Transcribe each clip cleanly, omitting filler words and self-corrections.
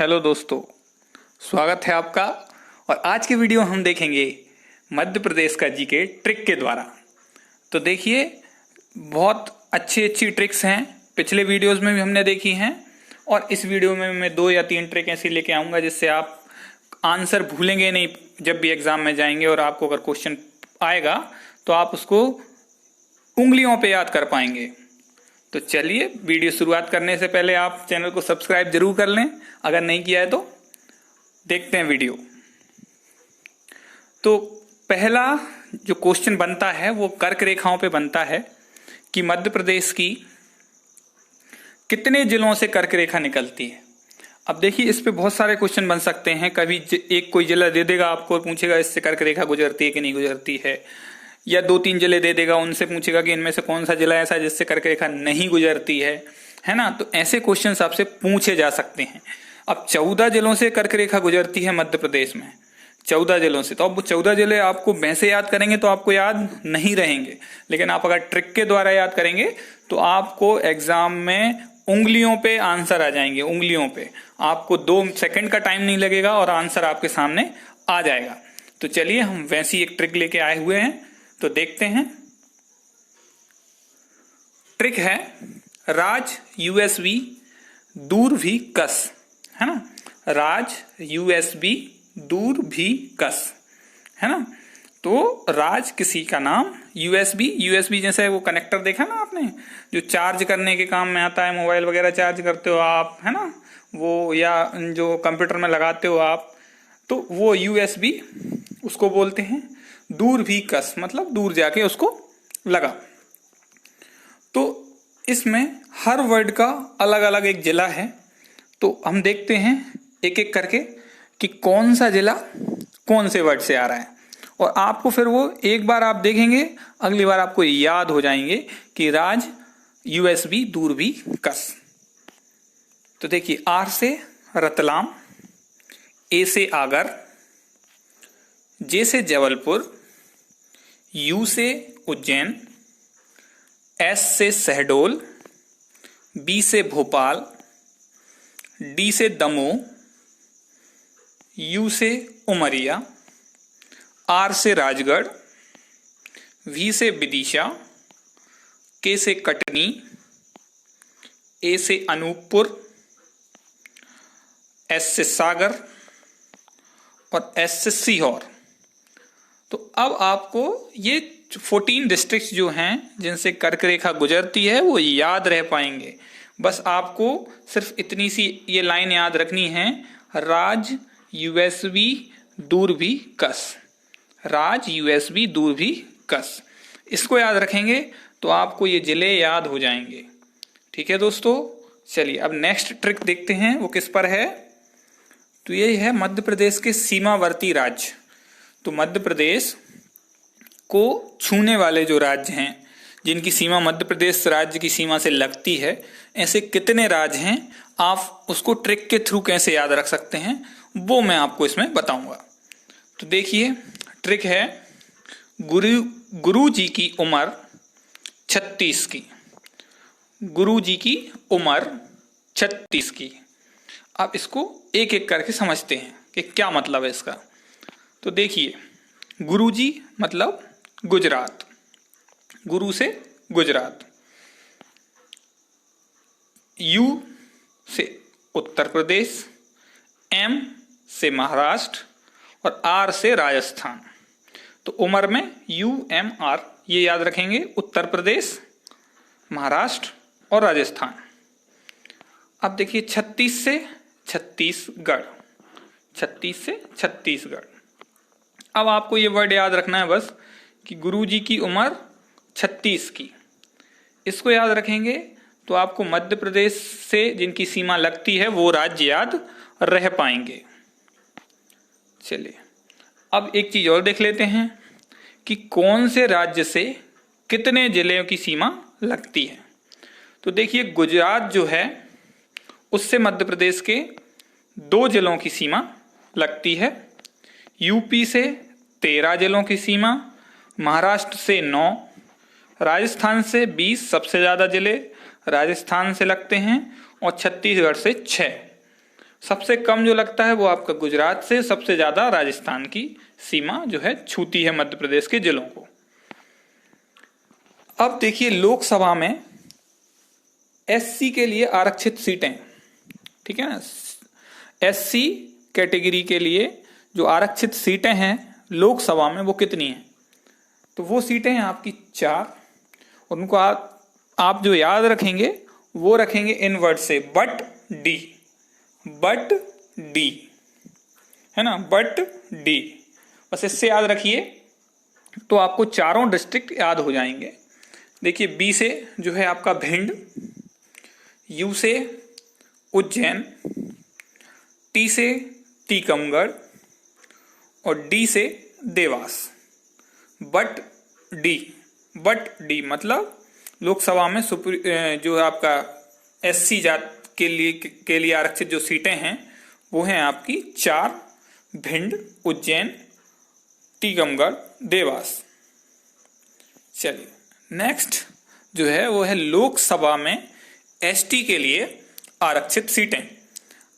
Hello दोस्तों, स्वागत है आपका। और आज की वीडियो हम देखेंगे मध्य प्रदेश का जीके ट्रिक के द्वारा। तो देखिए, बहुत अच्छी ट्रिक्स हैं, पिछले वीडियोस में भी हमने देखी हैं और इस वीडियो में मैं 2 या 3 ट्रिक ऐसी लेके आऊंगा जिससे आप आंसर भूलेंगे नहीं जब भी एग्जाम में जाएंगे। और आपको अगर क्वेश्चन आएगा तो आप उसको उंगलियों पे याद कर पाएंगे। तो चलिए, वीडियो शुरुआत करने से पहले आप चैनल को सब्सक्राइब जरूर कर लें अगर नहीं किया है तो। देखते हैं वीडियो। तो पहला जो क्वेश्चन बनता है वो कर्क रेखाओं पे बनता है कि मध्य प्रदेश की कितने जिलों से कर्क रेखा निकलती है। अब देखिए, इस पे बहुत सारे क्वेश्चन बन सकते हैं। कभी एक कोई जिला दे देगा आपको, पूछेगा इससे कर्क रेखा गुजरती है कि नहीं गुजरती है, या 2-3 जिले दे देगा, उनसे पूछेगा कि इनमें से कौन सा जिला ऐसा है जिससे कर्क रेखा नहीं गुजरती है ना। तो ऐसे क्वेश्चन आपसे पूछे जा सकते हैं। अब 14 जिलों से कर्क रेखा गुजरती है मध्य प्रदेश में, 14 जिलों से। तो अब वो 14 जिले आपको वैसे याद करेंगे तो आपको याद नहीं रहेंगे, लेकिन आप अगर ट्रिक के द्वारा याद करेंगे तो आपको एग्जाम में उंगलियों पे आंसर आ जाएंगे। उंगलियों पे आपको 2 सेकंड का टाइम नहीं लगेगा और आंसर आपके सामने आ जाएगा। तो चलिए, हम वैसी एक ट्रिक लेके आए हुए हैं, तो देखते हैं। ट्रिक है राज यूएसबी दूर भी कस, है ना। राज यूएसबी दूर भी कस, है ना। तो राज किसी का नाम, यूएसबी जैसे वो कनेक्टर देखा ना आपने, जो चार्ज करने के काम में आता है, मोबाइल वगैरह चार्ज करते हो आप, है ना, वो, या जो कंप्यूटर में लगाते हो आप, तो वो यूएसबी उसको बोलते हैं। दूर भी कस मतलब दूर जाके उसको लगा। तो इसमें हर वर्ड का अलग अलग एक जिला है। तो हम देखते हैं एक एक करके कि कौन सा जिला कौन से वर्ड से आ रहा है, और आपको फिर वो एक बार आप देखेंगे, अगली बार आपको याद हो जाएंगे कि राज यूएसबी दूर भी कस। तो देखिए, आर से रतलाम, ए से आगर, जे से जबलपुर, यू से उज्जैन, एस से शहडोल, बी से भोपाल, डी से दमोह, यू से उमरिया, आर से राजगढ़, वी से विदिशा, के से कटनी, ए से अनूपपुर, एस से सागर और एस से सीहोर। तो अब आपको ये 14 डिस्ट्रिक्ट्स जो हैं जिनसे कर्क रेखा गुजरती है वो याद रह पाएंगे। बस आपको सिर्फ इतनी सी ये लाइन याद रखनी है, राज यूएसबी दूर भी कस, राज यूएसबी दूर भी कस। इसको याद रखेंगे तो आपको ये जिले याद हो जाएंगे। ठीक है दोस्तों, चलिए अब नेक्स्ट ट्रिक देखते हैं, वो किस पर है। तो ये है मध्य प्रदेश के सीमावर्ती राज्य। तो मध्य प्रदेश को छूने वाले जो राज्य हैं, जिनकी सीमा मध्य प्रदेश राज्य की सीमा से लगती है, ऐसे कितने राज्य हैं, आप उसको ट्रिक के थ्रू कैसे याद रख सकते हैं वो मैं आपको इसमें बताऊंगा। तो देखिए, ट्रिक है गुरु जी की उम्र 36 की, गुरु जी की उम्र 36 की। आप इसको एक एक करके समझते हैं कि क्या मतलब है इसका। तो देखिए, गुरुजी मतलब गुजरात, गुरु से गुजरात, यू से उत्तर प्रदेश, एम से महाराष्ट्र और आर से राजस्थान। तो उम्र में यू एम आर ये याद रखेंगे, उत्तर प्रदेश, महाराष्ट्र और राजस्थान। अब देखिए, 36 से छत्तीसगढ़, 36 से छत्तीसगढ़। अब आपको ये वर्ड याद रखना है बस कि गुरुजी की उम्र 36 की। इसको याद रखेंगे तो आपको मध्य प्रदेश से जिनकी सीमा लगती है वो राज्य याद रह पाएंगे। चलिए, अब एक चीज और देख लेते हैं कि कौन से राज्य से कितने जिलों की सीमा लगती है। तो देखिए, गुजरात जो है उससे मध्य प्रदेश के 2 जिलों की सीमा लगती है, यूपी से 13 जिलों की सीमा, महाराष्ट्र से 9, राजस्थान से 20, सबसे ज़्यादा जिले राजस्थान से लगते हैं, और छत्तीसगढ़ से 6। सबसे कम जो लगता है वो आपका गुजरात से, सबसे ज्यादा राजस्थान की सीमा जो है छूती है मध्य प्रदेश के जिलों को। अब देखिए लोकसभा में एससी के लिए आरक्षित सीटें, ठीक है ना, एससी कैटेगरी के लिए जो आरक्षित सीटें हैं लोकसभा में वो कितनी हैं? तो वो सीटें हैं आपकी 4। और उनको आप जो याद रखेंगे वो रखेंगे इन वर्ड से, बट डी, है ना, बट डी, बस इससे याद रखिए तो आपको चारों डिस्ट्रिक्ट याद हो जाएंगे। देखिए बी से जो है आपका भिंड, यू से उज्जैन, टी से टीकमगढ़ और डी से देवास। बट डी मतलब लोकसभा में जो आपका एससी जात के लिए आरक्षित जो सीटें हैं वो हैं आपकी 4, भिंड, उज्जैन, टीकमगढ़, देवास। चलिए नेक्स्ट जो है वो है लोकसभा में एसटी के लिए आरक्षित सीटें।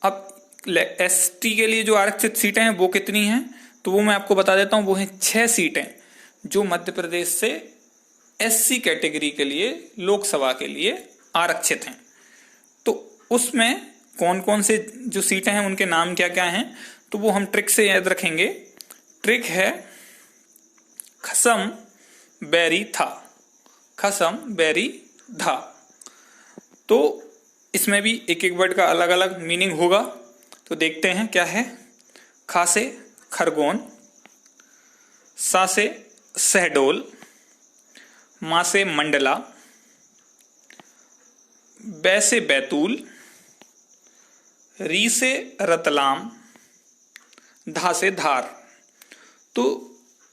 अब एसटी के लिए जो आरक्षित सीटें हैं वो कितनी हैं, तो वो मैं आपको बता देता हूं। वो हैं 6 सीटें जो मध्य प्रदेश से एससी कैटेगरी के लिए लोकसभा के लिए आरक्षित हैं। तो उसमें कौन कौन से जो सीटें हैं उनके नाम क्या क्या हैं, तो वो हम ट्रिक से याद रखेंगे। ट्रिक है खसम बैरी था, खसम बैरी धा। तो इसमें भी एक एक वर्ड का अलग अलग मीनिंग होगा, तो देखते हैं क्या है। खा से खरगोन, सा से शहडोल, मां से मंडला, बै से बैतूल, री से रतलाम, धा से धार। तो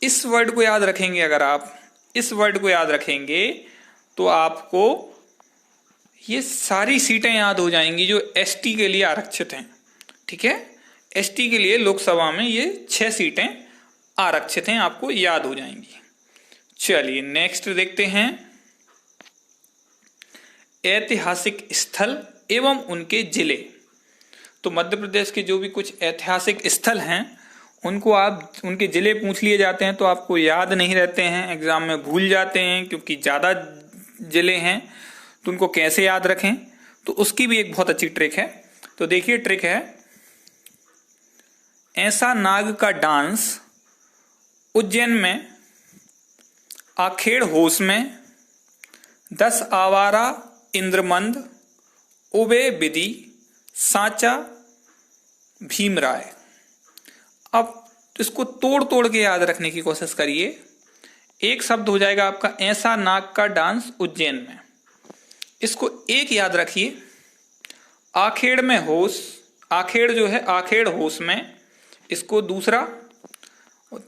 इस वर्ड को याद रखेंगे, अगर आप इस वर्ड को याद रखेंगे तो आपको ये सारी सीटें याद हो जाएंगी जो एसटी के लिए आरक्षित हैं। ठीक है, एसटी के लिए लोकसभा में ये 6 सीटें आरक्षित हैं, आपको याद हो जाएंगी। चलिए नेक्स्ट देखते हैं, ऐतिहासिक स्थल एवं उनके जिले। तो मध्य प्रदेश के जो भी कुछ ऐतिहासिक स्थल हैं उनको आप उनके जिले पूछ लिए जाते हैं तो आपको याद नहीं रहते हैं, एग्जाम में भूल जाते हैं क्योंकि ज्यादा जिले हैं। तो उनको कैसे याद रखें, तो उसकी भी एक बहुत अच्छी ट्रिक है। तो देखिए ट्रिक है, ऐसा नाग का डांस उज्जैन में, आखेड़ होश में, 10 आवारा इंद्रमंद, उबे विधि, सांचा भीमराय। अब इसको तोड़ तोड़ के याद रखने की कोशिश करिए। एक शब्द हो जाएगा आपका ऐसा नाग का डांस उज्जैन में, इसको एक याद रखिए। आखेड़ में होश, आखेड़ जो है आखेड़ होश में, इसको दूसरा,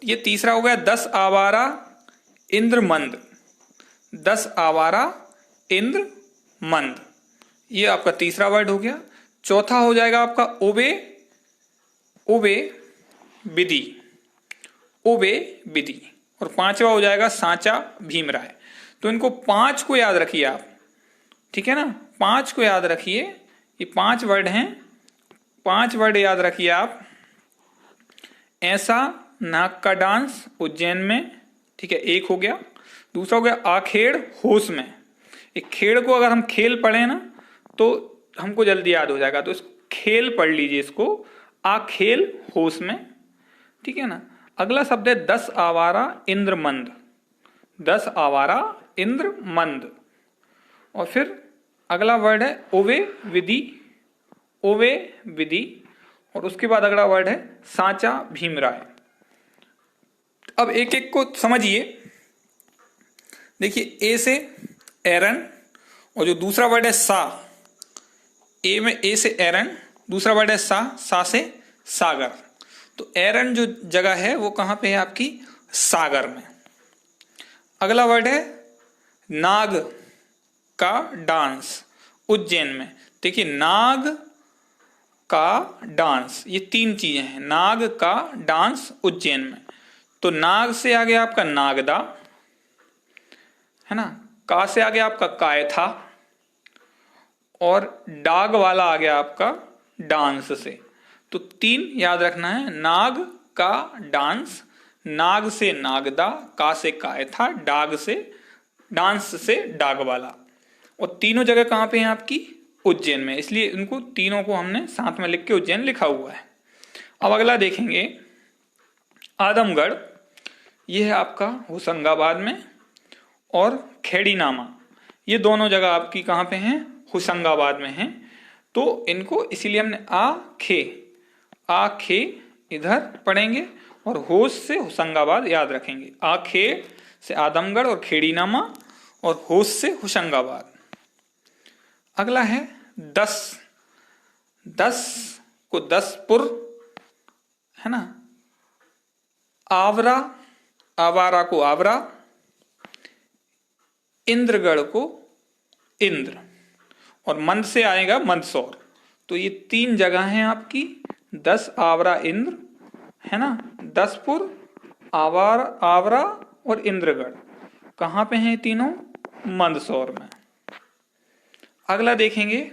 ये तीसरा हो गया 10 आवारा इंद्रमंद, 10 आवारा इंद्रमंद, ये आपका तीसरा वर्ड हो गया। चौथा हो जाएगा आपका ओबे, ओबे विधि, ओबे विधि। और पांचवा हो जाएगा सांचा भीमराय। तो इनको 5 को याद रखिए आप, ठीक है ना, 5 को याद रखिए। ये 5 वर्ड हैं, 5 वर्ड याद रखिए आप। ऐसा नाग का डांस उज्जैन में, ठीक है, एक हो गया। दूसरा हो गया आखेड़ होश में। एक खेड़ को अगर हम खेल पढ़े ना तो हमको जल्दी याद हो जाएगा, तो इस खेल पढ़ लीजिए इसको, आखेल होश में, ठीक है ना। अगला शब्द है 10 आवारा इंद्रमंद, 10 आवारा इंद्रमंद। और फिर अगला वर्ड है ओवे विधि, ओवे विधि। और उसके बाद अगला वर्ड है सांचा भीमराय। अब एक एक को समझिए। देखिए ए से एरन, और जो दूसरा वर्ड है सा, ए में ए से एरन, दूसरा वर्ड है सा, सा से सागर। तो एरन जो जगह है वो कहां पे है आपकी, सागर में। अगला वर्ड है नाग का डांस उज्जैन में। देखिए नाग का डांस, ये 3 चीजें हैं। नाग का डांस उज्जैन में, तो नाग से आगे आपका नागदा, है ना, का से आगे आपका कायथा, और डाग वाला आ गया आपका डांस से। तो 3 याद रखना है। नाग का डांस, नाग से नागदा, का से कायथा, डाग से डांस से डागवाला। और तीनों जगह कहाँ पे हैं आपकी? उज्जैन में, इसलिए इनको तीनों को हमने साथ में लिख के उज्जैन लिखा हुआ है। अब अगला देखेंगे आदमगढ़, ये है आपका होशंगाबाद में, और खेड़ीनामा ये दोनों जगह आपकी कहाँ पे हैं? होशंगाबाद में हैं। तो इनको इसीलिए हमने आ खे इधर पढ़ेंगे और होश से होशंगाबाद याद रखेंगे। आ खे से आदमगढ़ और खेड़ीनामा, और होश से होशंगाबाद। अगला है 10 को 10पुर है ना, आवरा, आवारा को आवरा, इंद्रगढ़ को इंद्र, और मंद से आएगा मंदसौर। तो ये 3 जगह हैं आपकी, 10 आवरा इंद्र है ना, 10पुर, आवरा और इंद्रगढ़। कहाँ पे हैं तीनों? मंदसौर में। अगला देखेंगे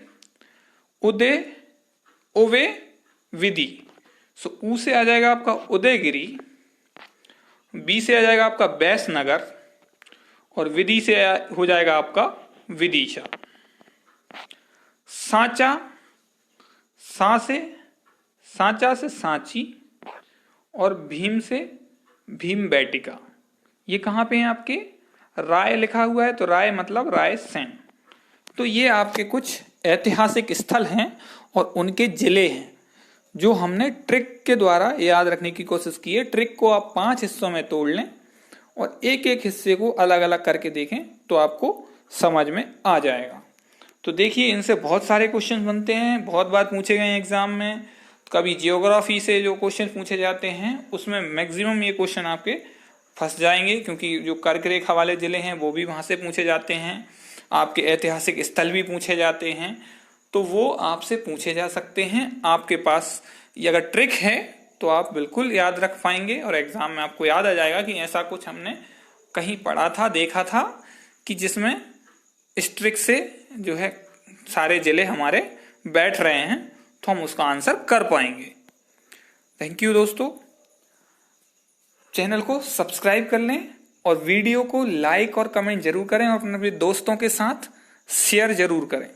उवे विधि। सो ऊ से आ जाएगा आपका उदयगिरी, बी से आ जाएगा आपका बैसनगर, और विधि से हो जाएगा आपका विदिशा। सांचा से सांची, और भीम से भीमबेटिका। ये कहाँ पे हैं आपके? राय लिखा हुआ है, तो राय मतलब रायसेन। तो ये आपके कुछ ऐतिहासिक स्थल हैं और उनके जिले हैं जो हमने ट्रिक के द्वारा याद रखने की कोशिश की है। ट्रिक को आप 5 हिस्सों में तोड़ लें और एक एक हिस्से को अलग अलग करके देखें तो आपको समझ में आ जाएगा। तो देखिए, इनसे बहुत सारे क्वेश्चन बनते हैं, बहुत बार पूछे गए हैं एग्जाम में। कभी जियोग्राफी से जो क्वेश्चन पूछे जाते हैं उसमें मैक्सिमम ये क्वेश्चन आपके फंस जाएंगे, क्योंकि जो कर्क रेखा वाले जिले हैं वो भी वहां से पूछे जाते हैं, आपके ऐतिहासिक स्थल भी पूछे जाते हैं, तो वो आपसे पूछे जा सकते हैं। आपके पास ये अगर ट्रिक है तो आप बिल्कुल याद रख पाएंगे और एग्जाम में आपको याद आ जाएगा कि ऐसा कुछ हमने कहीं पढ़ा था, देखा था, कि जिसमें इस ट्रिक से जो है सारे जिले हमारे बैठ रहे हैं, तो हम उसका आंसर कर पाएंगे। थैंक यू दोस्तों। चैनल को सब्सक्राइब कर लें और वीडियो को लाइक और कमेंट जरूर करें और अपने दोस्तों के साथ शेयर जरूर करें।